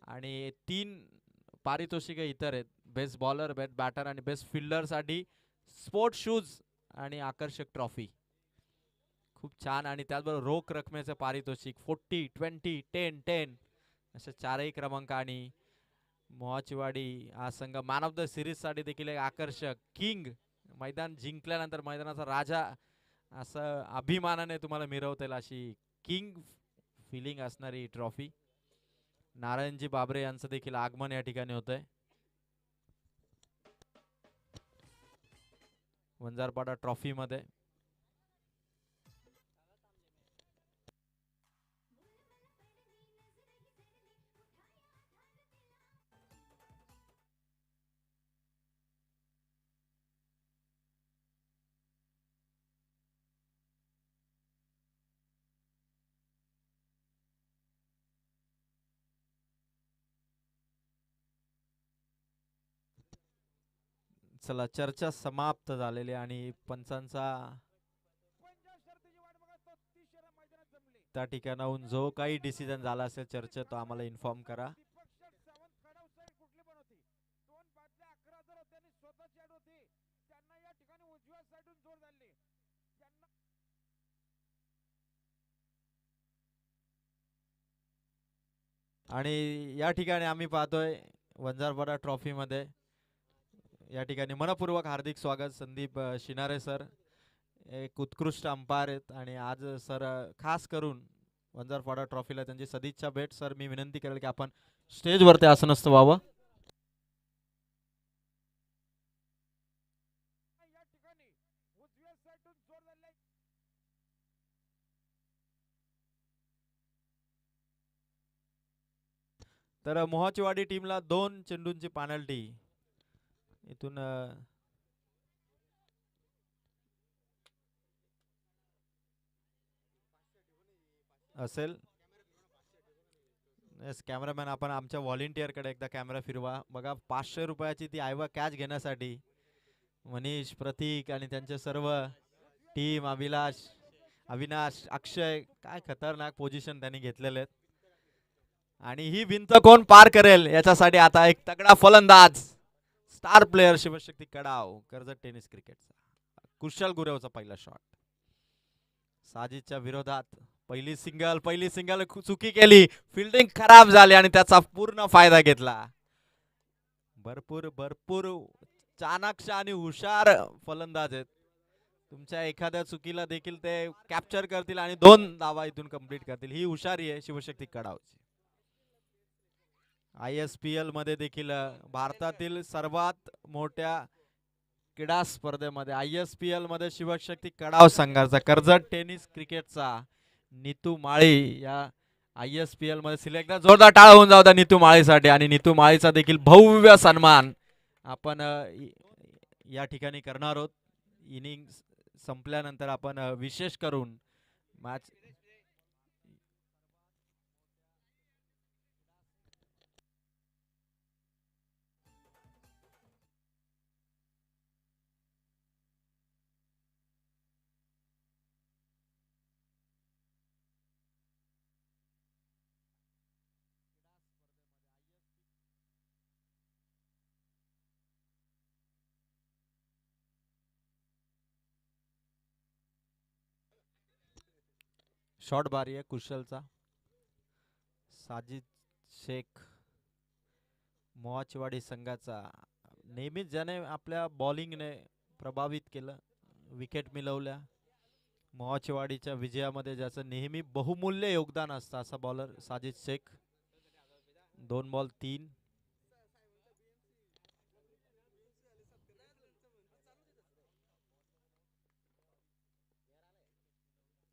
आणि 3 पारितोषिक इतर आहेत. बेस्ट बॉलर, बेस्ट बॅटर आणि बेस्ट फिल्डर साठी स्पोर्ट शूज आणि आकर्षक ट्रॉफी. खूप छान. आणि त्याचबरोबर रोख रकमेचं पारितोषिक 40, 20, 10, 10 अशा चारही क्रमांक. आणि मोहाचीवाडी हा संघ मॅन ऑफ द सिरीज साठी देखील एक आकर्षक किंग, मैदान जिंकल्यानंतर मैदानाचा राजा असं अभिमानाने तुम्हाला मिरवता येईल अशी किंग फिलिंग असणारी ट्रॉफी. नारायणजी बाबरे यांचं देखील आगमन या ठिकाणी होतंय. वंजारपाडा ट्रॉफी मध्ये. चला, चर्चा समाप्त झालेली आणि पंचांचा त्या ठिकाणाहून जो काही डिसिजन झाला असेल चर्चेत तो आम्हाला इन्फॉर्म करा. आणि या ठिकाणी आम्ही पाहतोय वंजारपाडा ट्रॉफी मध्ये या ठिकाणी मनपूर्वक हार्दिक स्वागत संदीप शिनारे सर, एक उत्कृष्ट अंपायर आहेत. आणि आज सर खास करून वंजारपाडा ट्रॉफीला त्यांची सदिच्छा भेट. सर मी विनंती करेल की आपण स्टेजवरती आसनस्थ व्हावं. तर मोहाचीवाडी टीमला 2 चेंडूंची पेनल्टी इथून असेल. येस कॅमेरामॅन, आपण आमच्या व्हॉलेंटियर कडे एकदा कॅमेरा फिरवा. बघा 500 रुपयाची ती आयवा कॅच घेण्यासाठी मनीष, प्रतीक आणि त्यांचे सर्व टीम, अविनाश, अक्षय, काय खतरनाक पोझिशन त्यांनी घेतलेले आहेत. आणि ही भिंत कोण पार करेल याच्यासाठी आता एक तगडा फलंदाज, star player Shivshakti Kadav, Karjat tennis क्रिकेटचा कुशल गुरेवचा पहिला शॉट. साजिदच्या विरोधात पहिली सिंगल चुकी केली, फिल्डिंग खराब झाली आणि त्याचा पूर्ण फायदा घेतला. भरपूर भरपूर चाणाक्ष आणि हुशार फलंदाज आहेत. तुमच्या एखाद्या चुकीला देखील ते कॅप्चर करतील आणि 2 धावा इथून कंप्लीट करतील. ही हुशारी आहे शिवशक्ती कडावची. ISPL मध्ये देखील भारतातील सर्वात मोठ्या क्रीडा स्पर्धेमध्ये ISPL मध्ये शिवशक्ती कडाव संघाचा कर्जत टेनिस क्रिकेटचा नीतू माळी या ISPL मध्ये सिलेक्ट. जोरदार टाळा होऊन जाऊ द्या नीतू माळीसाठी. आणि नीतू माळीचा देखील भव्य सन्मान आपण या ठिकाणी करणार आहोत. इनिंग संपल्यानंतर आपण विशेष करून मॅच शॉट बारी आहे कुशलचा. साजिद शेख मोहाचीवाडी संघाचा, नेहमीच ज्याने आपल्या बॉलिंगने प्रभावित केलं, विकेट मिळवल्या, मोहाचीवाडीच्या विजयामध्ये ज्याचं नेहमी बहुमूल्य योगदान असतं असा बॉलर साजिद शेख. 2 बॉल 3.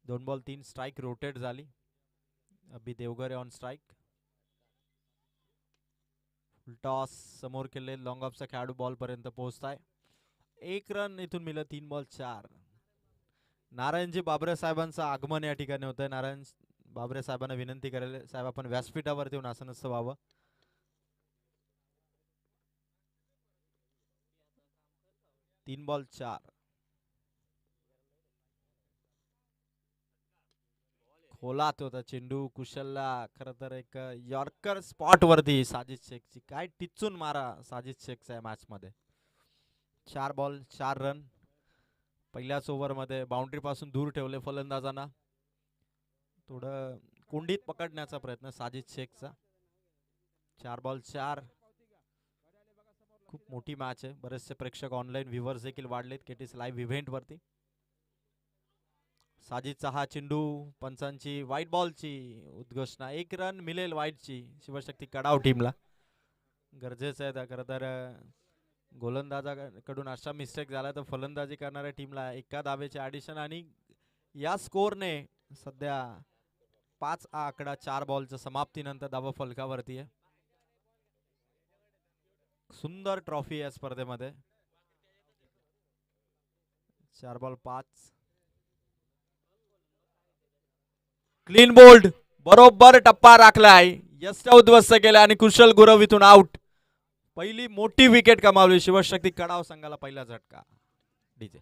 दोन बॉल 3 स्ट्राइक रोटेट झाली. अभि देवगरे ऑन स्ट्राइक. टॉस समोर केले, लॉंग ऑफचा खेळाडू बॉल पर्यंत पोहोचताय. 1 रन इथून मिळत. 3 बॉल 4. नारायणजी बाबरे साहेबांचं आगमन या ठिकाणी होतंय. नारायण बाबरे साहेबांना विनंती करेल साहेब आपण व्यासपीठावरती येऊन आसनस्थ व्हावं. 3 बॉल 4. खोलात होता चेंडू. कुशलला खरं तर एक यॉर्कर स्पॉट वरती साजिद शेखची काय टिचून मारा साजिद शेखचा मॅच मध्ये. 4 बॉल 4 रन. पहिल्याच ओव्हरमध्ये बाउंड्री पासून दूर ठेवले फलंदाजांना. थोडं कुंडीत पकडण्याचा प्रयत्न साजिद शेखचा. 4 बॉल 4. खूप मोठी मॅच आहे. बरेचसे प्रेक्षक ऑनलाईन व्ह्युअर्स देखील वाढलेत केटीस लाईव्ह इव्हेंट वरती. साजिदचा हा चेंडू पंचांची व्हाईट बॉलची उद्घोषणा. 1 रन मिळेल व्हाईटची शिवशक्ती कडाव टीमला. गरजेचं आहे खरं तर. गोलंदाजाकडून अशा मिस्टेक झाला तर फलंदाजी करणाऱ्या टीमला एका धावेचे ॲडिशन. आणि या स्कोरने सध्या 5 हा आकडा 4 बॉलच्या समाप्तीनंतर धावा फलकावरती आहे. सुंदर ट्रॉफी या स्पर्धेमध्ये. 4 बॉल 5. क्लीन बोल्ड बरोबर टप्पा राखलाय. यष्ट उद्ध्वस्त केला आणि कुशल गुरव इथून आउट. पहिली मोठी विकेट कमावली शिवशक्ती कडाव संघाला. पहिला झटका. डीजे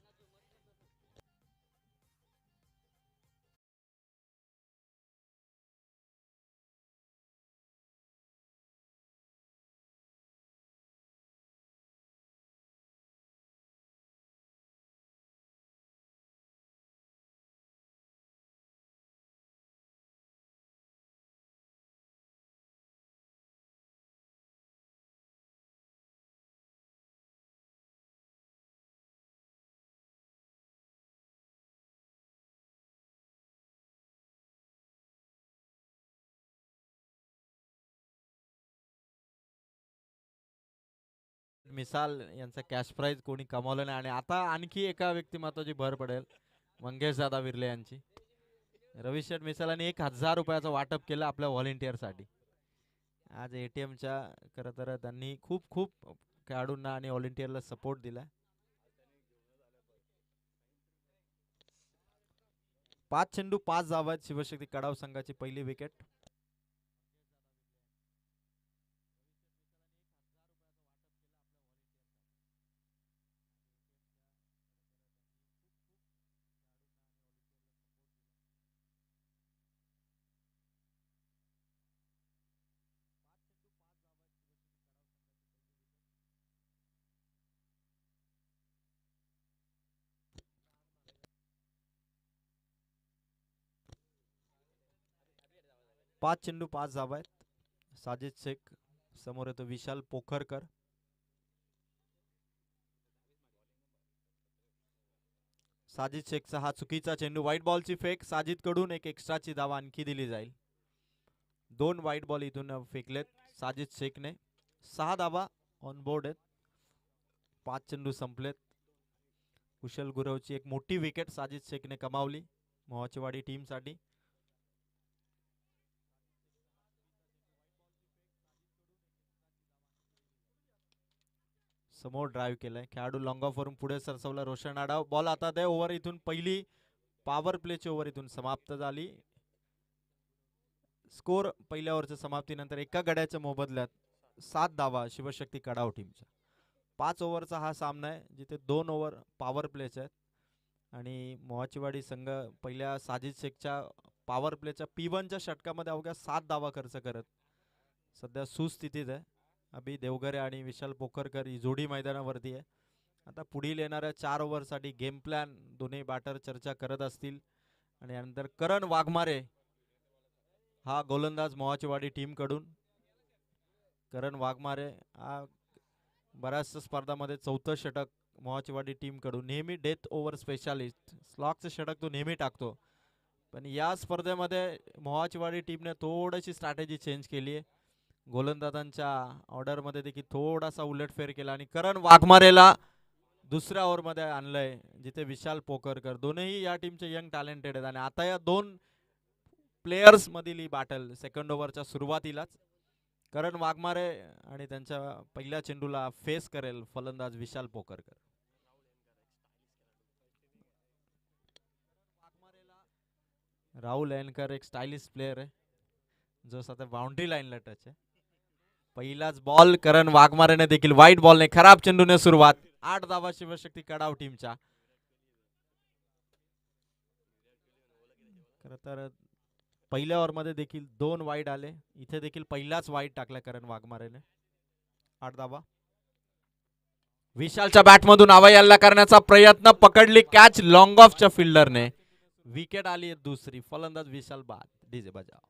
मिसाल यांचा कॅश प्राइज कोणी कमावलं नाही. आणि आता आणखी एका व्यक्तिमत्वाची भर पडेल. मंगेश दादा विर्ले यांची. रविशेठ मिसालांनी 1000 रुपयाचं वाटप केलं आपल्या व्हॉलेंटियर साठी. आज एटीएमच्या खरं तर त्यांनी खूप खूप खेळाडूंना आणि व्हॉलेंटियरला सपोर्ट दिला. 5 चेंडू 5 धावा. शिवशक्ती कडाव संघाची पहिली विकेट. पाच चेंडू 5 धावा आहेत. साजिद शेख समोर येतो विशाल पोखरकर. साजिद शेखचा हा चुकीचा चेंडू. White बॉलची fake. साजिद कडून एक एक्स्ट्राची धावा आणखी दिली जाईल. 2 व्हाईट बॉल इथून फेकलेत साजिद शेखने. 6 धावा ऑन बोर्ड आहेत. 5 चेंडू संपलेत. कुशल गुरवची एक मोठी विकेट साजिद शेखने कमावली मोहाचेवाडी टीम साठी. समोर ड्राईव्ह केलाय. खेळाडू लॉंग ऑफ वरून पुढे सरसवला रोशन आडाव. बॉल आता ते ओव्हर इथून पहिली पॉवर प्लेची ओव्हर इथून समाप्त झाली. स्कोर पहिल्या ओव्हरच्या समाप्तीनंतर एका गड्याच्या मोबदल्यात 7 धावा शिवशक्ती कडाव टीमच्या. 5 ओव्हरचा हा सामना आहे जिथे 2 ओव्हर पॉवर प्लेचे आहेत. आणि मोहाचीवाडी संघ पहिल्या साजिद शेखच्या पॉवर प्लेच्या P1च्या षटकामध्ये अवघ्या 7 धावा खर्च करत सध्या सुस्थितीत आहे. अभि देवगरे आणि विशाल पोखरकर ही जोडी मैदानावरती आहे. आता पुढील येणाऱ्या 4 ओव्हरसाठी गेम प्लॅन दोन्ही बॅटर चर्चा करत असतील. आणि यानंतर करण वाघमारे हा गोलंदाज मोहाचीवाडी टीम कडून. करण वाघमारे हा बऱ्याचशा स्पर्धामध्ये 4थं षटक मोहाचीवाडी टीम कडून. नेहमी डेथ ओव्हर स्पेशालिस्ट स्लॉगचं षटक तो नेहमी टाकतो. पण या स्पर्धेमध्ये मोहाचीवाडी टीमने थोडीशी स्ट्रॅटेजी चेंज केली आहे. गोलंदाजांच्या ऑर्डरमध्ये देखील थोडासा उलटफेर केला आणि करण वाघमारेला दुसऱ्या ओव्हरमध्ये आणलंय जिथे विशाल पोखरकर. दोनही या टीमचे यंग टॅलेंटेड आहेत. आणि आता या 2 प्लेयर्स मधील ही बॅटल सेकंड ओव्हरच्या सुरुवातीलाच. करण वाघमारे आणि त्यांच्या पहिल्या चेंडूला फेस करेल फलंदाज विशाल पोखरकर. राहुल एनकर एक स्टायलिश प्लेयर आहे जो सध्या बाउंड्री लाईनला टच आहे. पहिलाच बॉल करण वाघमारेने देखील व्हाईट बॉलने खराब चेंडूने सुरुवात. 8 धावा शिवशक्ती कडाव टीमच्या. खरं तर पहिल्या ओव्हरमध्ये देखील 2 वाईड आले, इथे देखील पहिलाच वाईड टाकला करण वाघमारेने. 8 धावा. विशालच्या बॅटमधून अवयाल्ला करण्याचा प्रयत्न, पकडली कॅच लॉंग ऑफच्या फिल्डरने. विकेट आली दुसरी. फलंदाज विशाल बाद. डीजे बजाव.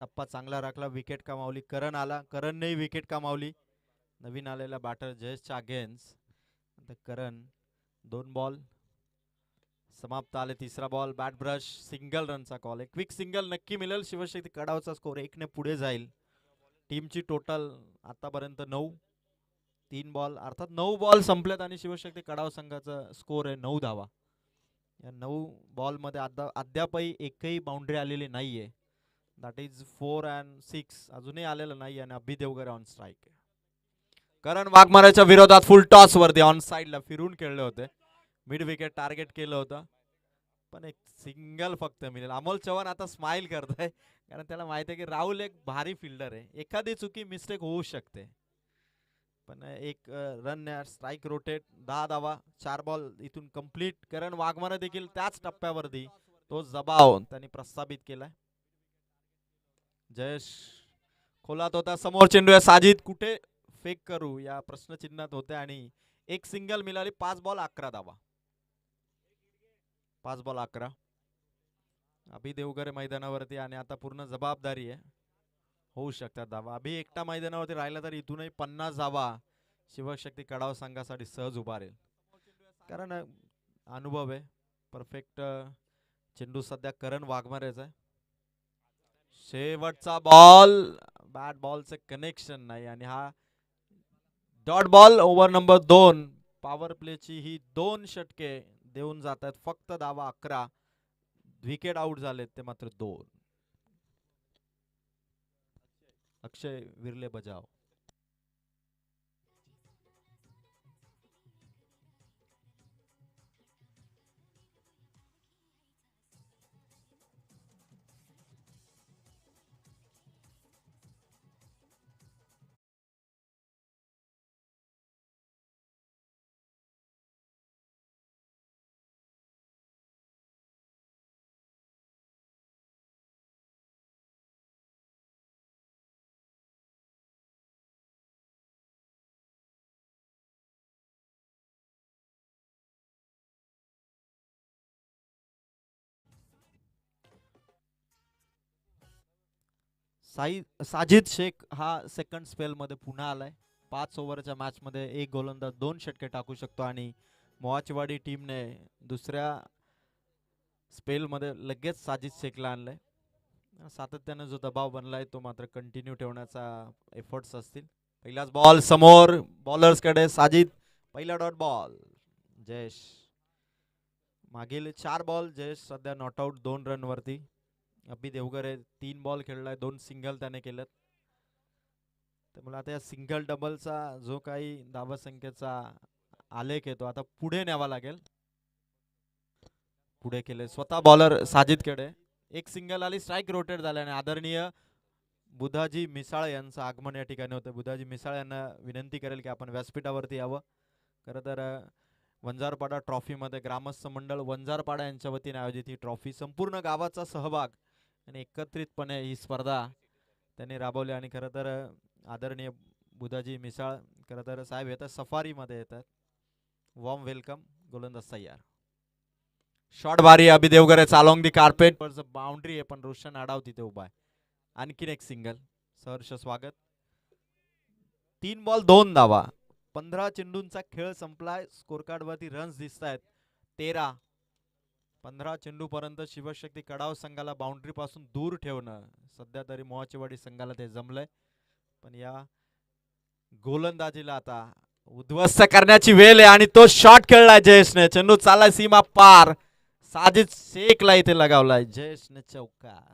टप्पा चांगला राखला, विकेट कमावली. करण आला, करणने विकेट कमावली. नवीन आलेला बॅटर जयेशच्या अगेन्स्ट. करण 2 बॉल समाप्त आले. तिसरा बॉल बॅट ब्रश, सिंगल रनचा कॉल आहे. क्विक सिंगल नक्की मिळेल. शिवशक्ती कडावचा स्कोर 1 ने पुढे जाईल. टीमची टोटल आतापर्यंत 9. 3 बॉल अर्थात 9 बॉल संपलेत आणि शिवशक्ती कडाव संघाचा स्कोर आहे 9 धावा. या 9 बॉल मध्ये अद्यापही एकही बाउंड्री आलेली नाहीये. दॅट इज 4 and 6 अजूनही आलेलं नाही. आणि अभि देवगरे ऑन स्ट्राईक. करण वाघमारेच्या विरोधात फुल टॉस वरती ऑन साइडला फिरून खेळले होते. मिड विकेट टार्गेट केलं होतं, पण एक सिंगल फक्त मिळेल. अमोल चव्हाण आता स्माइल करतोय, कारण त्याला माहिती आहे की राहुल एक भारी फिल्डर आहे. एखादी चुकी मिस्टेक होऊ शकते, पण एक रन स्ट्राईक रोटेट. 10 धावा. 4 बॉल इथून कंप्लीट. करण वाघमारे देखील त्याच टप्प्यावरती तो जबाव त्यांनी प्रस्थापित केलाय. जयेश खोलात होता. समोर चेंडू आहे. साजिद कुठे फेक करू या प्रश्नचिन्हात होते आणि एक सिंगल मिळाली. 5 बॉल 11 धावा. 5 बॉल 11. अभि देवगरे मैदानावरती आणि आता पूर्ण जबाबदारी आहे. होऊ शकतात धावा. अभि एकटा मैदानावरती राहिला तर इथूनही 50 धावा शिवशक्ती कडाव संघासाठी सहज उभारेल, कारण अनुभव आहे. परफेक्ट चेंडू सध्या करण वाघमारेचा आहे. शेवटचा बॉल, बॅट बॉलचे कनेक्शन नाही आणि हा dot ball. Over number 2. Power प्लेची ही 2 षटके देऊन जात आहेत. फक्त धावा 11. विकेट आउट झालेत ते मात्र 2. अक्षय विरले बजाव. साजिद शेख हा सेकंड स्पेल मध्ये पुन्हा आलाय. 5 ओव्हरच्या मॅच मध्ये एक गोलंदाज 2 षटके टाकू शकतो आणि मोहाचवाडी टीमने दुसऱ्या स्पेल मध्ये लगेच साजिद शेखला आणलंय. सातत्याने जो दबाव बनलाय तो मात्र कंटिन्यू ठेवण्याचा एफर्ट्स असतील. पहिलाच बॉल समोर बॉलर्स कडे. साजिद पहिला डॉट बॉल. जयेश मागील 4 बॉल जयेश सध्या नॉट आउट 2 रन वरती. अभि देवगरे 3 बॉल खेळलाय, 2 सिंगल त्याने केलेत. त्यामुळे आता या सिंगल डबलचा जो काही धावा संख्येचा आलेख आहे तो आता पुढे न्यावा लागेल. पुढे केले स्वतः बॉलर साजिद कडे. एक सिंगल आली. स्ट्राईक रोटेट झाल्याने आदरणीय बुधाजी मिसाळ यांचं आगमन या ठिकाणी होतं. बुधाजी मिसाळ यांना विनंती करेल की आपण व्यासपीठावरती यावं. खरं तर वंजारपाडा ट्रॉफी मध्ये ग्रामस्थ मंडळ वंजारपाडा यांच्या वतीने आयोजित ही ट्रॉफी, संपूर्ण गावाचा सहभाग आणि एकत्रितपणे ही स्पर्धा त्यांनी राबवली. आणि खरं तर आदरणीय बुधाजी मिसाळ खरं तर साहेब येतात सफारी मध्ये येतात. Warm welcome. गोलंदाज तयार. शॉट भारी. अभि देवगरे अलोंग दी कार्पेट. बाउंड्री आहे पण रोशन आडाव तिथे उभा आहे. आणखीन एक सिंगल. सहर्ष स्वागत. 3 बॉल 2 धावा. 15 चेंडूंचा खेळ संपलाय. स्कोर कार्ड वरती रन्स दिसत आहेत 13. 15 चेंडू पर्यंत शिवशक्ती कडाव संघाला बाउंड्री पासून दूर ठेवणं सध्या तरी मोहाचेवाडी संघाला ते जमलंय. पण या गोलंदाजीला आता उद्ध्वस्त करण्याची वेळ आहे आणि तो शॉट खेळलाय जयेशने. चेंडू चाललाय सीमा पार. साजिद शेखला इथे लगावलाय. जयेशने चौकार.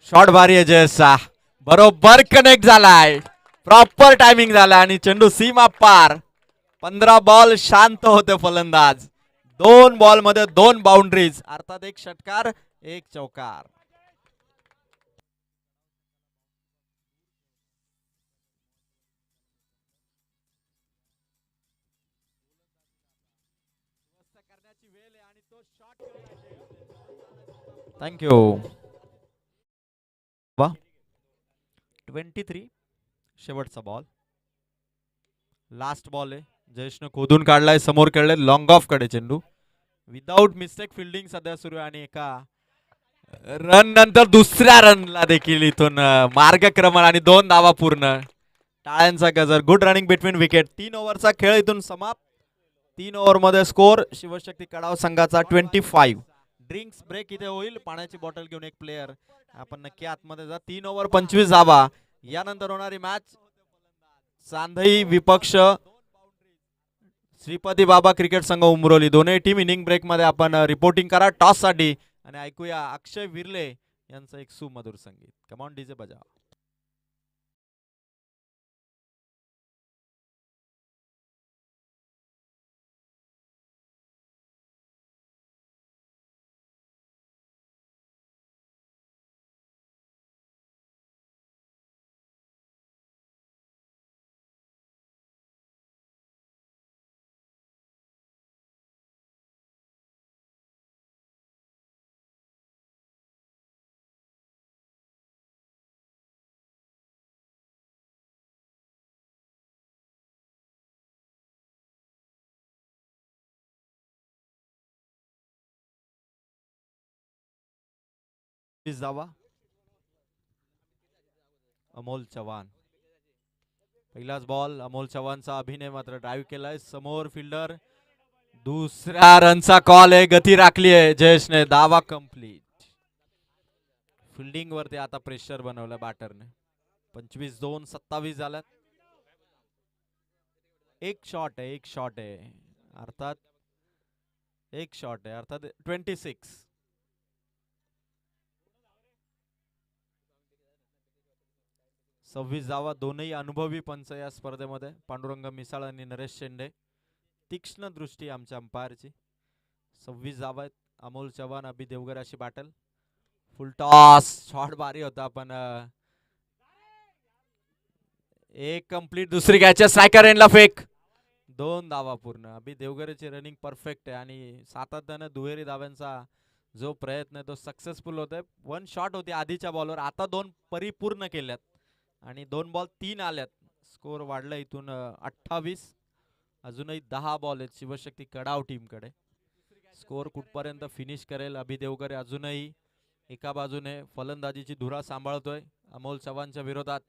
शॉट भारी आहे जयेशचा. बरोबर कनेक्ट झालाय. प्रॉपर टायमिंग झाला आणि चेंडू सीमा पार. 15 बॉल शांत होते फलंदाज. 2 बॉल मध्ये 2 बाउंड्रीज अर्थात 1 षटकार 1 चौकार. थँक्यू. 23 शेवटचा बॉल. लास्ट बॉल आहे. जयेशने खोदून काढलाय. समोर खेळले लॉंग ऑफ कडे चेंडू. विदाउट मिस्टेक फिल्डिंग सध्या सुरू आहे आणि एका रन नंतर दुसऱ्या रनला देखील इथून मार्गक्रमण आणि 2 धावा पूर्ण. टाळ्यांचा गजर. Good running between wicket. 3 ओव्हरचा खेळ इथून समाप्त. 3 ओव्हर मध्ये स्कोर शिवशक्ती कडाव संघाचा 25. ड्रिंक्स ब्रेक इथे होईल. पाण्याची बॉटल घेऊन एक प्लेयर आपण नक्की आतमध्ये जा. 3 ओव्हर 25 धावा. यानंतर होणारी मॅच चांदई विपक्ष श्रीपती बाबा क्रिकेट संघ उमरोली. दोन्ही टीम इनिंग ब्रेक मध्ये आपण रिपोर्टिंग करा टॉस साठी आणि ऐकूया अक्षय विर्ले यांचं एक सुमधुर संगीत. कमॉन डीजे बजाव. जावा. अमोल चव्हाण. पहिलाच बॉल. अमोल चव्हाणचा अभिनय मात्र ड्राईव्ह केलाय. समोर फिल्डर. दुसऱ्या रनचा कॉल आहे. गती राखली आहे जयेशने. दावा कंप्लीट. फिल्डिंग वरती आता प्रेशर बनवलं बॅटरने. 25-2 27 झाल्यात. एक शॉट आहे. अर्थात 26. 26 धावा. दोनही अनुभवी पंच या स्पर्धेमध्ये. पांडुरंग मिसाळ आणि नरेश शेंडे. तीक्ष्ण दृष्टी आमच्या अंपायरची. 26 धावा आहेत. अमोल चव्हाण अभि देवगर अशी बॅटल. फुल टॉस. शॉट भारी होता पण एक कंप्लीट. दुसरी कॅच. स्ट्रायकर एंडला फेक. 2 धावा पूर्ण. अभि देवगरची रनिंग परफेक्ट आहे आणि सातत्याने दुहेरी धाव्यांचा जो प्रयत्न आहे तो सक्सेसफुल होतोय. 1 शॉट होती आधीच्या बॉलवर. आता 2 परिपूर्ण केल्यात आणि 2 बॉल 3 आल्यात. स्कोर वाढला इथून 28. अजूनही 10 बॉल आहेत शिवशक्ती कडाव टीम कडे. स्कोर कुठपर्यंत फिनिश करेल. अभि देवगर अजूनही एका बाजूने फलंदाजीची धुरा सांभाळतोय. अमोल चव्हाणच्या विरोधात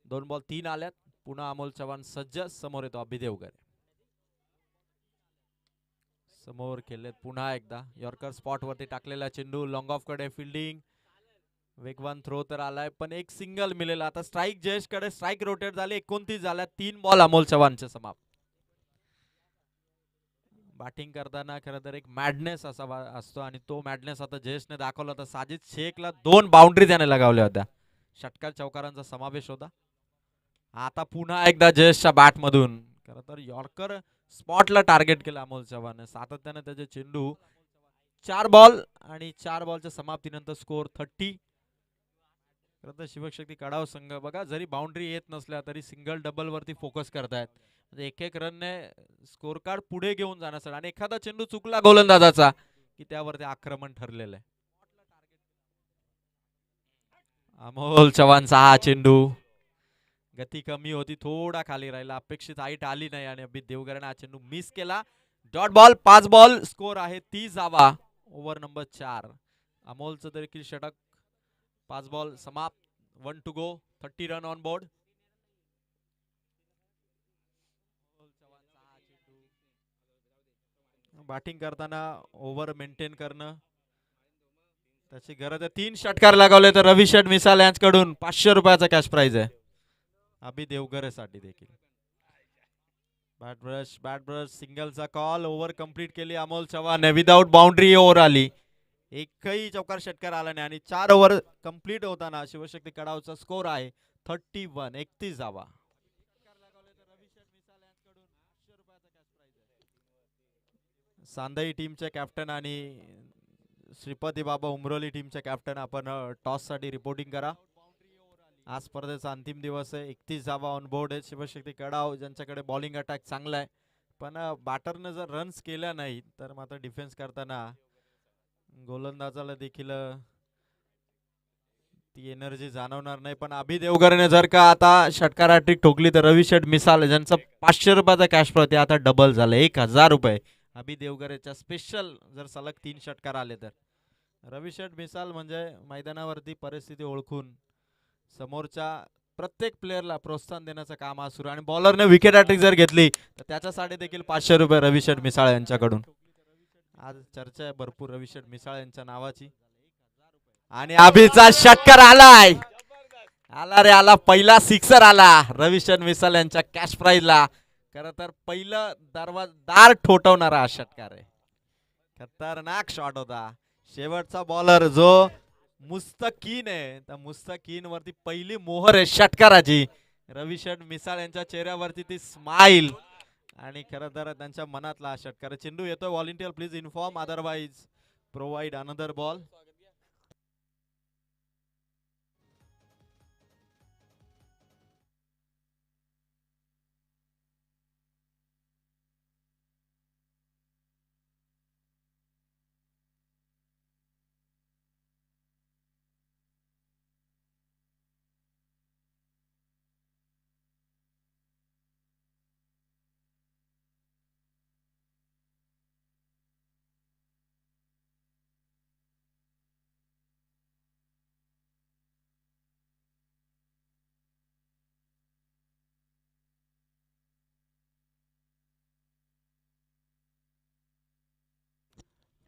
2 बॉल 3 आल्यात. पुन्हा अमोल चव्हाण सज्ज. समोर येतो अभि देवगर. समोर खेळलेत पुन्हा एकदा. यॉर्कर स्पॉट वरती टाकलेला चेंडू. लॉंग ऑफ कडे फिल्डिंग. वेगवान थ्रो तर आलाय पण एक सिंगल मिळेल. आता स्ट्राईक जयेश कडे. स्ट्राईक रोटेट झाले. 29 झाल्या. 3 बॉल अमोल चव्हाणचे समाप्त. बॅटिंग करताना खरं तर एक मॅडनेस असा असतो आणि तो मॅडनेस आता जयेशने दाखवला होता. साजिद शेखला 2 बाउंड्री त्याने लगावल्या होत्या. षटकार चौकारांचा समावेश होता. आता पुन्हा एकदा जयेशच्या बॅट मधून खरं तर यॉर्कर स्पॉटला टार्गेट केलं अमोल चव्हाण. सातत्याने त्याचे चेंडू. 4 बॉल आणि 4 बॉलच्या समाप्तीनंतर स्कोर 30. खरं तर शिवशक्ती कडाव संघ बघा जरी बाउंड्री येत नसल्या तरी सिंगल डबल वरती फोकस करतायत. एक एक रनने स्कोर कार्ड पुढे घेऊन जाण्यासाठी. आणि एखादा चेंडू चुकला गोलंदाजाचा की त्यावरती आक्रमण ठरलेलं आहे. अमोल चव्हाणचा हा चेंडू गती कमी होती, थोडा खाली राहिला, अपेक्षित हाईट आली नाही आणि अभित देवगरने हा चेंडू मिस केला. डॉट बॉल, 5 बॉल, स्कोर आहे 30 धावा. Over number 4. अमोलचं देखील षटक. 5 बॉल समाप्त, 1 to go, 30 run on board. Batting करताना ओव्हर मेंटेन करणं त्याची गरज आहे. 3 षटकार लगावले तर रवी शेठ मिसाल यांच्याकडून 500 रुपयाचा कॅश प्राइज आहे अभि देवगरेसाठी देखील. बॅट ब्रश सिंगलचा कॉल. ओव्हर कंप्लीट केली Amol Chavan. Without boundary over आली. एकही चौकार षटकार आला नाही आणि 4 ओव्हर कंप्लीट होताना शिवशक्ती कडावचा स्कोर आहे 31, 31 धावा. सांदई टीमचे कॅप्टन आणि श्रीपती बाबा उमरोली टीमचे कॅप्टन आपण टॉस साठी रिपोर्टिंग करा. आज स्पर्धेचा अंतिम दिवस आहे. 31 धावा ऑन बोर्ड आहे शिवशक्ती कडाव ज्यांच्याकडे बॉलिंग अटॅक चांगला आहे. पण बॅटरने जर रन्स केल्या नाही तर मात्र डिफेन्स करताना गोलंदाजाला देखील ती एनर्जी जाणवणार नाही. पण अभि देवगरने जर का आता षटकार हॅट्रिक ठोकली तर रवी शेठ मिसाल ज्यांचं 500 रुपयाचा कॅश प्रति आता डबल झालं 1000 रुपये. अभि देवगरेच्या स्पेशल जर सलग 3 षटकार आले तर रवी शेठ मिसाल म्हणजे मैदानावरती परिस्थिती ओळखून समोरच्या प्रत्येक प्लेअरला प्रोत्साहन देण्याचं काम आज सुरू. आणि बॉलरने विकेट हॅट्रिक जर घेतली तर त्याच्यासाठी देखील 500 रुपये रवी शेठ मिसाळ यांच्याकडून. आज चर्चा आहे भरपूर रवी शेठ मिसाळ यांच्या नावाची. आणि अभिचा षटकार आलाय. आला रे आला, पहिला सिक्सर आला रविशंकर मिसाल यांच्या कॅश प्राइजला. खर तर पहिलं दार ठोठवणारा हा षटकार आहे. खतरनाक शॉट होता. शेवटचा बॉलर जो मुस्तकीन आहे त्या मुस्तकीन वरती पहिली मोहर आहे षटकाराची. रविशंकर मिसाल यांच्या चेहऱ्यावरती ती स्माइल आणि खरं तर त्यांच्या मनातला हा षटकार. चेंडू येतोय. Volunteer please inform, otherwise provide another ball.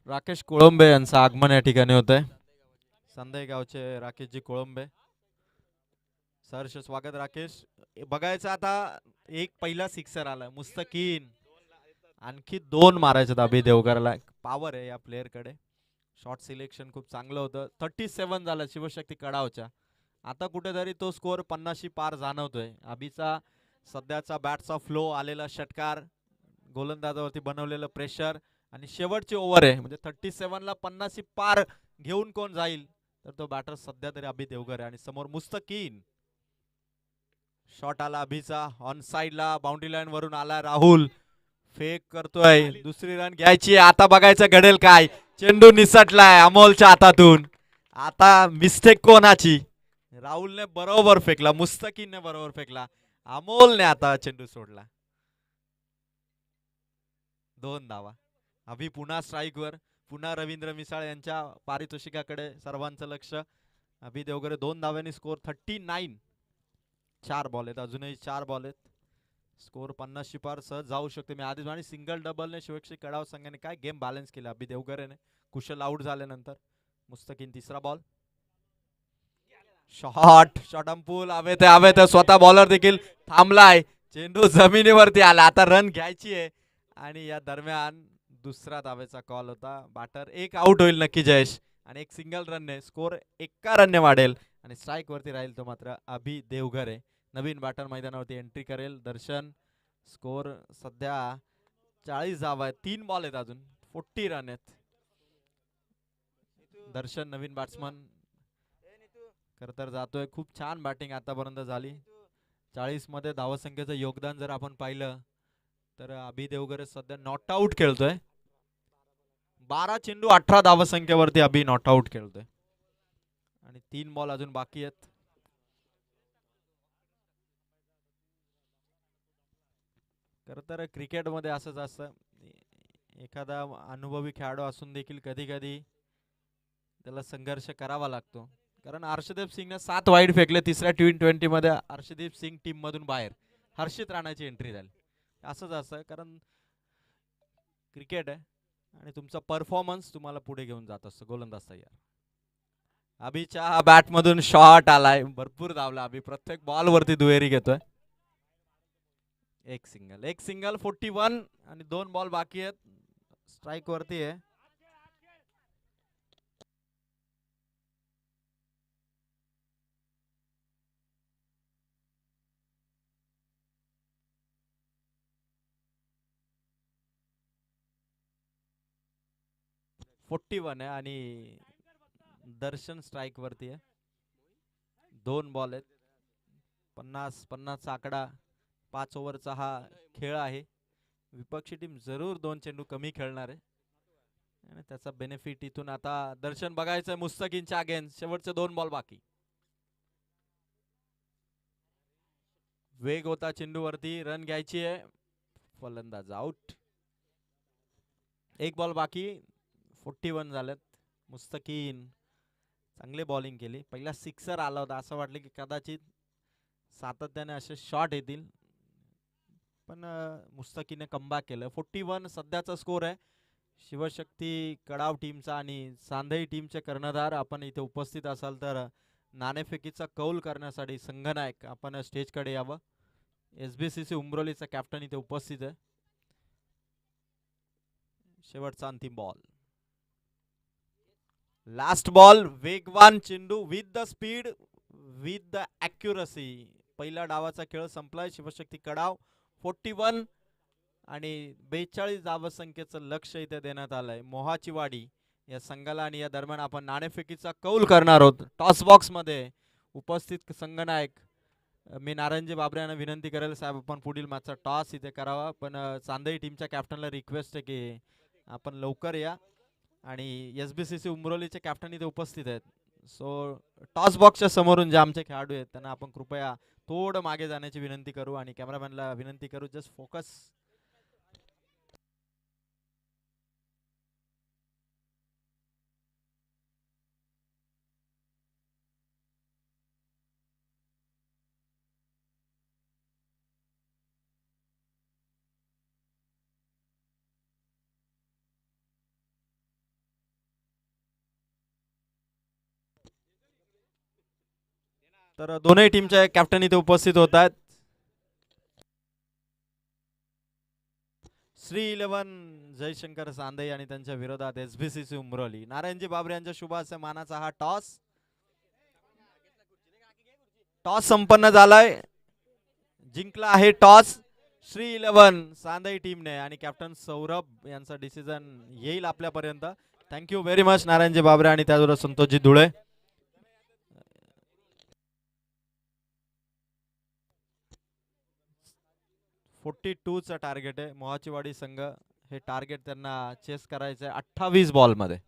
Rakesh Kolambe यांचं आगमन या ठिकाणी होत आहे. संदई गावचे राकेशजी कोळंबे. सहर्ष स्वागत राकेश. बघायचं आता एक पहिला सिक्सर आला मुस्तकीन. आणखी 2 मारायचे अभि देवगरला. पॉवर आहे या प्लेअर कडे. शॉट सिलेक्शन खूप चांगलं होतं. 37 झालं शिवशक्ती कडावच्या. आता कुठेतरी तो स्कोर 50 पार जाणवतोय. अभिचा सध्याचा बॅटचा फ्लो, आलेला षटकार, गोलंदाजावरती बनवलेलं प्रेशर आणि शेवटची ओव्हर आहे म्हणजे 37 ला 50 पार घेऊन कोण जाईल तर तो बॅटर सध्या तरी अभि देवगर आहे. आणि समोर मुस्तकीन. शॉट आला अभिचा ऑन साइडला, बाउंड्री लाईन वरून आला राहुल. फेक करतोय, दुसरी रन घ्यायची. आता बघायचं घडेल काय. चेंडू निसटलाय अमोलच्या हातातून. आता मिस्टेक कोणाची. राहुलने बरोबर फेकला, मुस्तकीनने बरोबर फेकला, अमोलने आता चेंडू सोडला. 2 धावा. अभि पुन्हा स्ट्राईक वर. पुन्हा रवींद्र मिसाळ यांच्या पारितोषिकाकडे सर्वांचं लक्ष. अभि देवगरे 2 धाव्यांनी स्कोर 39. 4 बॉल आहेत, अजूनही 4 बॉल आहेत. स्कोर 50 पार सहज जाऊ शकते. मी आधीच आणि सिंगल डबलने शिवशक्ती कडाव संघाने काय गेम बॅलन्स केला अभि देवगरेने. कुशल आउट झाल्यानंतर. मुस्तकीन तिसरा बॉल. शॉट शॉटमपूल हवेत स्वतः बॉलर देखील थांबलाय. चेंडू जमिनीवरती आला. आता रन घ्यायची आहे आणि या दरम्यान दुसरा धावेचा कॉल होता. बॅटर एक आउट होईल नक्की जयेश आणि एक सिंगल रनने स्कोर 1 रनने वाढेल आणि स्ट्राईक वरती राहील तो मात्र अभि देवगरे. नवीन बॅटर मैदानावरती एंट्री करेल दर्शन. स्कोर सध्या 40 धावा आहेत. 3 बॉल आहेत अजून, 40 रन आहेत. दर्शन नवीन बॅट्समन खर तर जातोय. खूप छान बॅटिंग आतापर्यंत झाली. 40 मध्ये धावसंख्येचं योगदान जर आपण पाहिलं तर अभि देवगरे सध्या नॉट आउट खेळतोय. 12 चेंडू 18 धावसंख्येवरती अभि नॉट आउट खेळतोय आणि 3 बॉल अजून बाकी आहेत. खर तर क्रिकेटमध्ये असंच असतं, एखादा अनुभवी खेळाडू असून देखील कधी कधी त्याला संघर्ष करावा लागतो. कारण हर्षदीप सिंगने 7 वाईड फेकले तिसऱ्या T20 मध्ये. हर्षदीप सिंग टीम मधून बाहेर, हर्षित राणाची एंट्री झाली. असंच असं कारण क्रिकेट आहे आणि तुमचा परफॉर्मन्स तुम्हाला पुढे घेऊन जात असतो गोलंदाज तयार. अभिच्या बॅट मधून शॉट आलाय, भरपूर धावला अभि, प्रत्येक बॉल वरती दुहेरी घेतोय. एक सिंगल 41 आणि 2 बॉल बाकी आहेत. स्ट्राइक वरती आहे. फोर्टी वन आहे आणि दर्शन स्ट्राइक वरती आहे. 2 बॉल आहेत. 50-50 आकडा. 5 ओव्हरचा हा खेळ आहे. विपक्षी टीम जरूर 2 चेंडू कमी खेळणार आहे आणि त्याचा बेनिफिट इथून आता दर्शन बघायचं मुस्तकीनच्या अगेन्स्ट. शेवटचे 2 बॉल बाकी. वेग होता चेंडूवरती, रन घ्यायची आहे. फलंदाज आउट. 1 बॉल बाकी. 41 झालेत. मुस्तकीन चांगली बॉलिंग केली. पहिला सिक्सर आला होता, असं वाटलं की कदाचित सातत्याने असे शॉट येतील, पण मुस्तकीने कमबॅक केलं. 41 सध्याचा स्कोर आहे. शिवशक्ती कडाव टीमचा आणि सांधई टीमचे कर्णधार आपण इथे उपस्थित असाल तर नाणेफेकीचा कौल करण्यासाठी संघनायक आपण स्टेजकडे यावं. SBCC उमरोलीचा कॅप्टन इथे उपस्थित आहे. शेवटचा अंतिम बॉल. Last ball. वेगवान चेंडू with the speed, with the accuracy. पहिला डावाचा खेळ संपलाय. शिवशक्ती कडाव 41 आणि 42 धावसंख्येचं लक्ष इथे देण्यात आलंय. मोहाची वाडी या संघाला आणि या दरम्यान आपण नाणेफेकीचा कौल करणार आहोत. टॉस बॉक्स मध्ये उपस्थित संघनायक मी नारायणजी बाबरे यांना विनंती करेल, साहेब आपण पुढील मॅचचा टॉस इथे करावा. पण चांदई टीमच्या कॅप्टनला रिक्वेस्ट आहे की आपण लवकर या आणि SBCC उमरोलीचे कॅप्टन इथे उपस्थित आहेत. सो टॉस बॉक्सच्या समोरून जे आमचे खेळाडू आहेत त्यांना आपण कृपया थोडं मागे जाण्याची विनंती करू आणि कॅमेरामॅनला विनंती करू जस्ट फोकस. तर दोनही टीमचे कॅप्टन इथे उपस्थित होत आहेत. श्री 11 जयशंकर सांधई आणि त्यांच्या विरोधात SBCC उमरोली. नारायणजी बाबरे यांच्या शुभ असे मानाचा हा टॉस. टॉस संपन्न झालाय. जिंकला आहे टॉस श्री 11 सांधई टीमने आणि कॅप्टन सौरभ यांचा डिसिजन येईल आपल्यापर्यंत. थँक्यू व्हेरी मच नारायणजी बाबरे आणि त्याचबरोबर संतोषजी धुळे. 42 चा टार्गेट आहे. मोहाचीवाडी संघ हे टार्गेट त्यांना चेस करायचं आहे 28 बॉल मध्ये.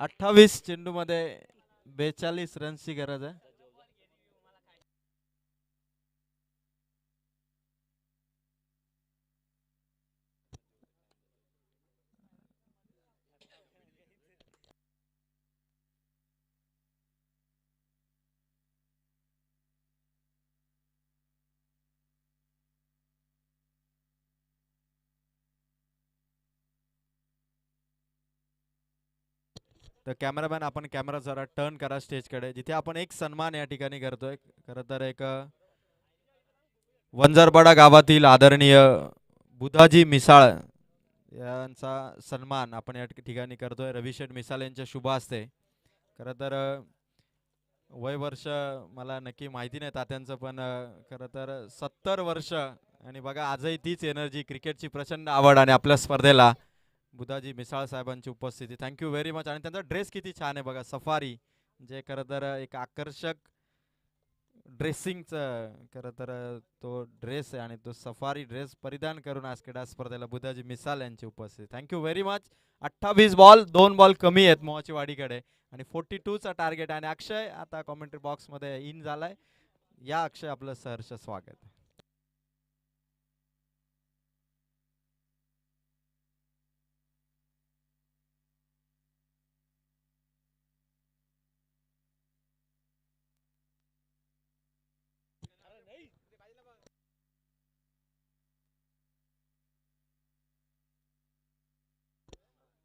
अठ्ठावीस चेंडू मध्ये 42 रन्सची गरज आहे. तर कॅमेरामॅन आपण कॅमेरा जरा टर्न करा स्टेजकडे, जिथे आपण एक सन्मान या ठिकाणी करतोय. खरं तर एक वंजारपाडा गावातील आदरणीय बुधाजी मिसाळ यांचा सन्मान आपण या ठिकाणी करतोय रविशेठ मिसाळ यांच्या शुभ हस्ते. खरं तर वय वर्ष मला नक्की माहिती नाही तात्यांचं, पण खरं तर 70 वर्ष आणि बघा आजही तीच एनर्जी, क्रिकेटची प्रचंड आवड आणि आपल्या स्पर्धेला बुधाजी मिसाळ साहेबांची उपस्थिती. Thank you very much. आणि त्यांचा ड्रेस किती छान आहे बघा, सफारी, जे खरं तर एक आकर्षक ड्रेसिंगचं खरं तर तो ड्रेस आहे आणि तो सफारी ड्रेस परिधान करून आज क्रीडा स्पर्धेला बुधाजी मिसाल यांची उपस्थिती. Thank you very much. 28 ball, 2 ball कमी आहेत मोहाची वाडीकडे आणि 42चा टार्गेट. आणि अक्षय आता कॉमेंट्री बॉक्समध्ये इन झालाय. या अक्षय, आपलं सहर्ष स्वागत.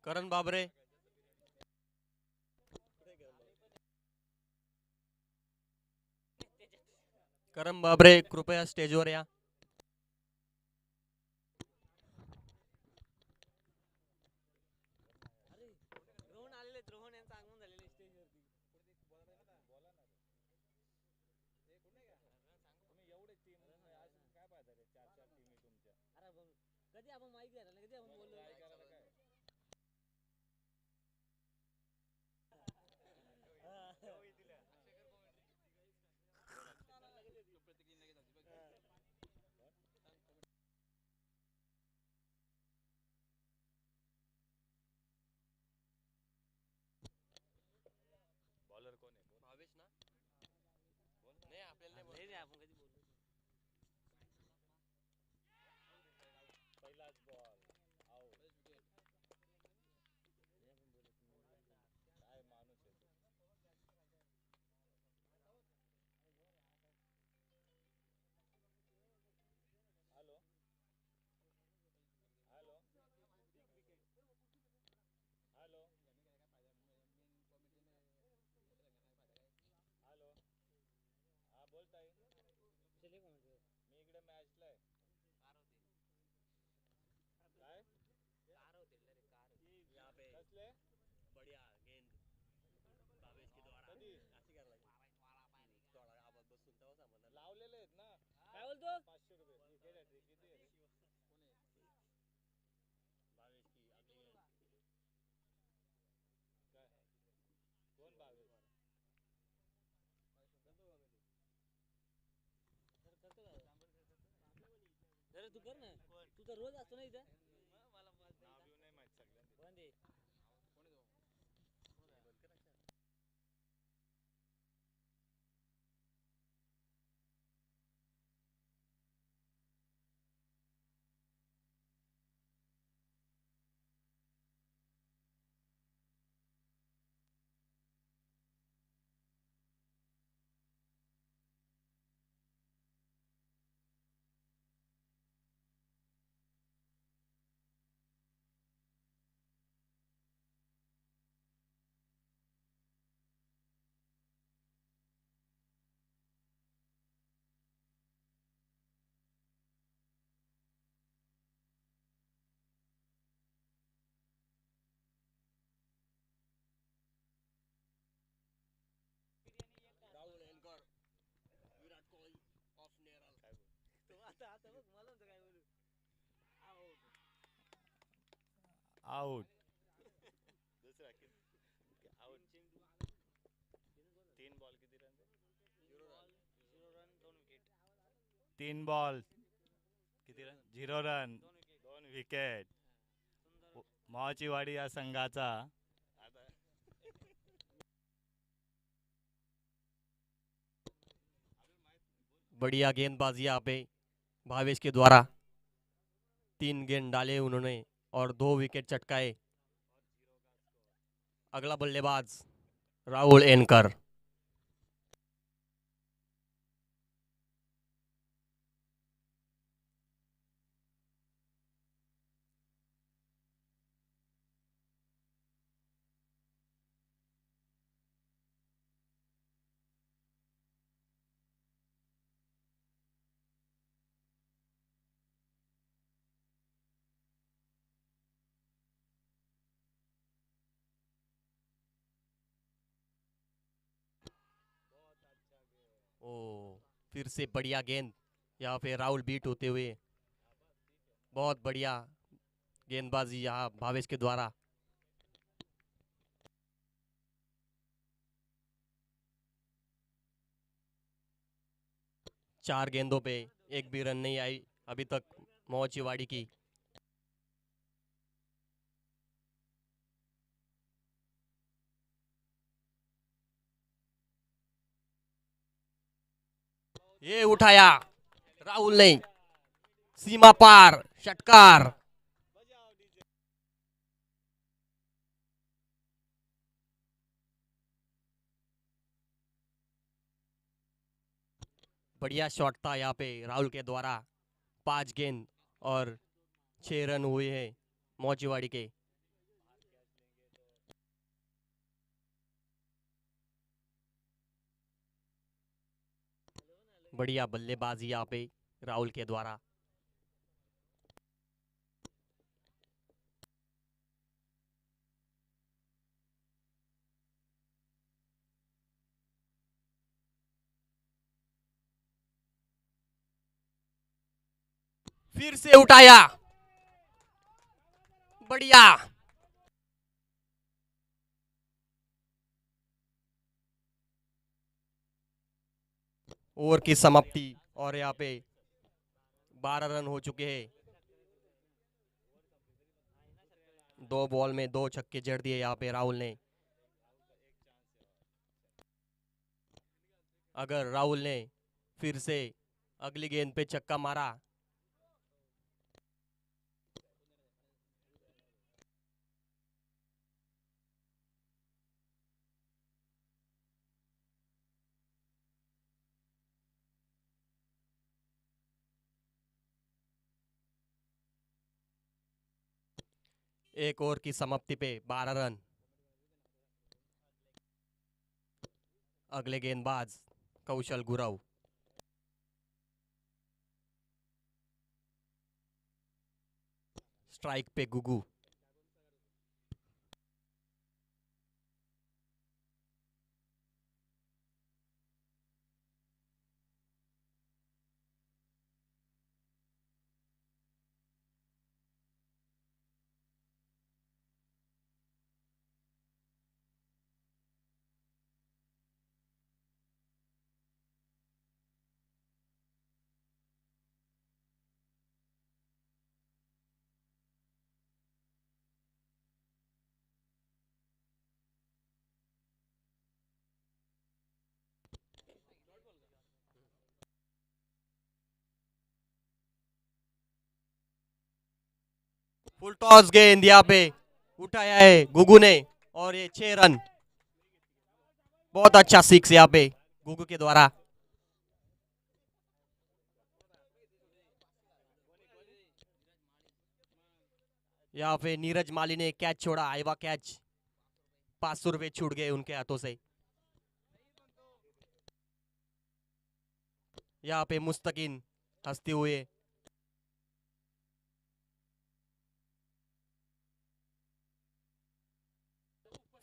करण बाबरे, करण बाबरे कृपया स्टेजवर या. तू कर ना, तू तर रोज असतो ना इथं. आउट. तीन बॉल किती रन? 0 run, 2 wicket. मोहाची वाडी या संघाचा बढ़िया गेंदबाजी यहाँ पे भावेश के द्वारा. 3 गेंद डाले उन्होंने और 2 विकेट चटकाए. अगला बल्लेबाज राहुल एनकर. ओ, फिर से बढ़िया गेंद, यहाँ पे राहुल बीट होते हुए। बहुत बढ़िया गेंदबाजी यहाँ भावेश के द्वारा। चार गेंदों पे एक भी रन नहीं आई अभी तक मोहचिवाड़ी की। ये उठाया राहुल ने, सीमा पार षटकार। बढ़िया शॉट था यहाँ पे राहुल के द्वारा। 5 गेंद और 6 रन हुए हैं मोहचिवाड़ी के। बढ़िया बल्लेबाजी यहाँ पे राहुल के द्वारा। फिर से उठाया, बढ़िया। ओवर की समाप्ति और यहाँ पे 12 रन हो चुके हैं। 2 बॉल में 2 छक्के जड़ दिए यहाँ पे राहुल ने। अगर राहुल ने फिर से अगली गेंद पे छक्का मारा, एक ओवर की समाप्ति पे 12 रन। अगले गेंदबाज कौशल गुरव। स्ट्राइक पे गुगू। फुल टॉस गेंद यहाँ पे उठाया है गुगू ने और ये 6 रन। बहुत अच्छा सिक्स यहाँ पे गुगू के द्वारा। यहाँ पे नीरज माली ने कैच छोड़ा, आईवा कैच। 500 रुपए छूट गए उनके हाथों से। यहाँ पे मुस्तकिन हंसते हुए।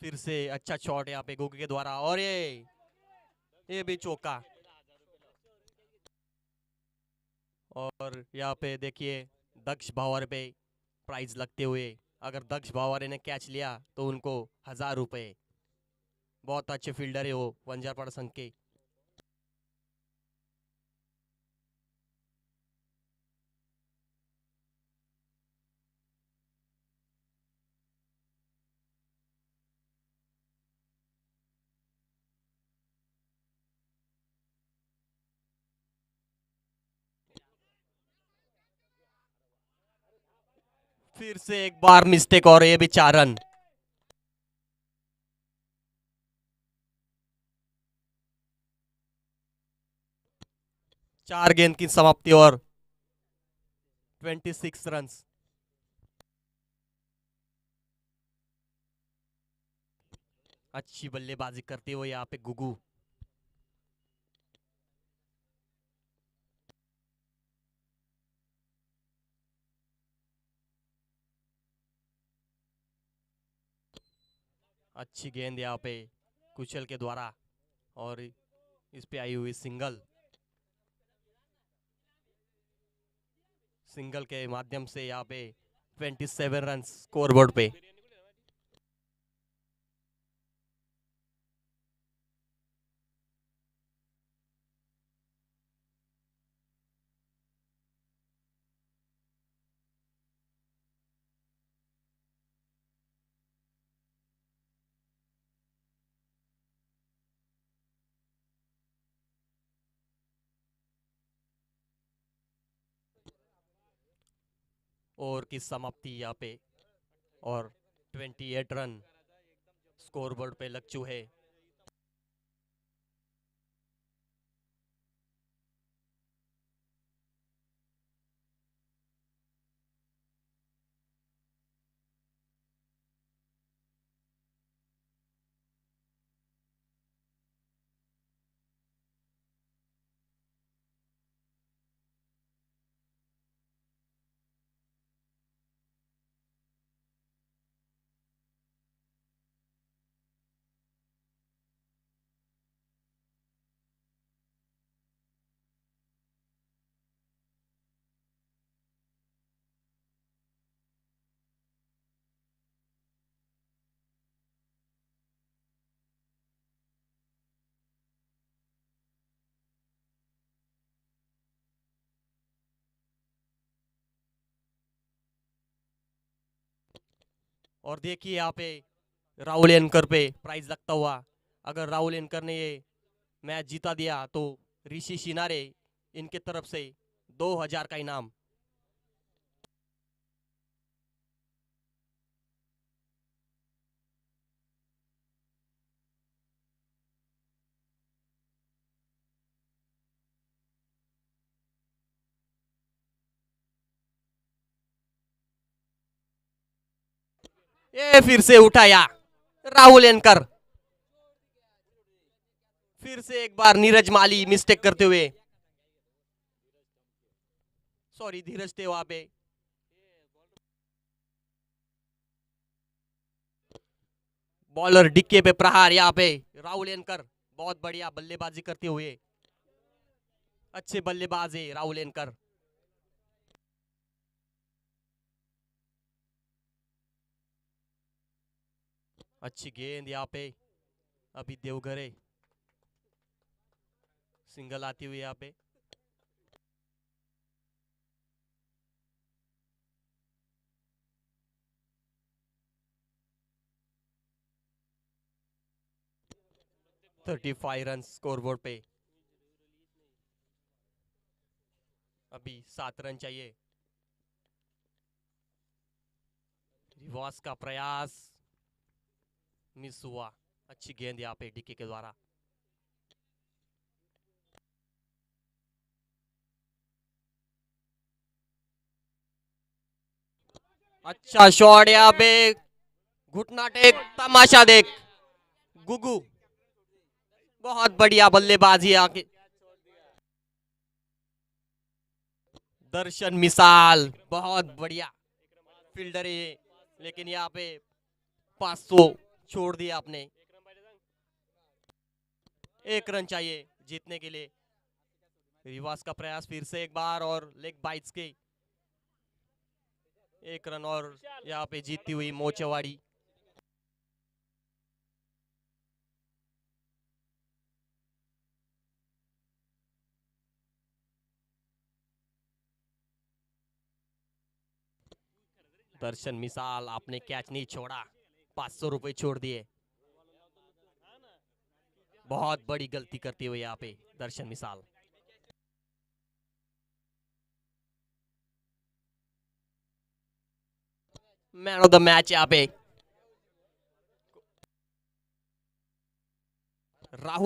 फिर से अच्छा शॉट यहाँ पे गुगू के द्वारा और ये भी चौका। और यहाँ पे देखिए दक्ष भावर पे प्राइज लगते हुए। अगर दक्ष भावरे ने कैच लिया तो उनको 1000 रुपए। बहुत अच्छे फील्डर है वो वंजारपाड़ा संघ के। फिर से एक बार मिस्टेक और ये भी 4 रन। चार गेंद की समाप्ति और 26 रन। अच्छी बल्लेबाजी करते हुए यहाँ पे गुगू। अच्छी गेंद यहाँ पे कुशल के द्वारा और इस पे आई हुई सिंगल, सिंगल के माध्यम से यहाँ पे 27 रन स्कोरबोर्ड पे। ओवर की समाप्ति यहाँ पे, और 28 रन स्कोरबोर्ड पे लग चुके हैं। और देखिए यहाँ पे राहुल एनकर पे प्राइज लगता हुआ। अगर राहुल एनकर ने ये मैच जीता दिया तो ऋषि शिनारे इनके तरफ से 2000 का इनाम। ये फिर से उठाया राहुल एनकर, फिर से एक बार नीरज माली मिस्टेक करते हुए, सॉरी धीरज थे वहां पे। बॉलर डिक्के पे प्रहार, यहाँ पे राहुल एनकर बहुत बढ़िया बल्लेबाजी करते हुए, अच्छे बल्लेबाज है राहुल एनकर। अच्छी गेंद यहाँ पे, अभी देवघरे सिंगल आती हुई यहाँ पे। थर्टी 35 रन स्कोरबोर्ड पे, अभी 7 रन चाहिए। रिवर्स का प्रयास मिस हुआ, अच्छी गेंद यहाँ पे डिक्के के द्वारा। अच्छा शॉट यहाँ पे, घुटना टेक तमाशा देख गुगू, बहुत बढ़िया बल्लेबाजी आके। दर्शन मिसाल बहुत बढ़िया फील्डर है, लेकिन यहाँ पे 500 छोड़ दिया आपने। 1 रन चाहिए जीतने के लिए। रिवास का प्रयास फिर से एक बार, और लेग बाइट्स के 1 रन, और यहाँ पे जीतती हुई मोचवाड़ी। दर्शन मिसाल आपने कैच नहीं छोड़ा, 500 रुपए छोड़ दिए। बहुत बड़ी गलती करती हुई यहाँ पे दर्शन मिसाल। मैन ऑफ द मैच यहाँ पे राहुल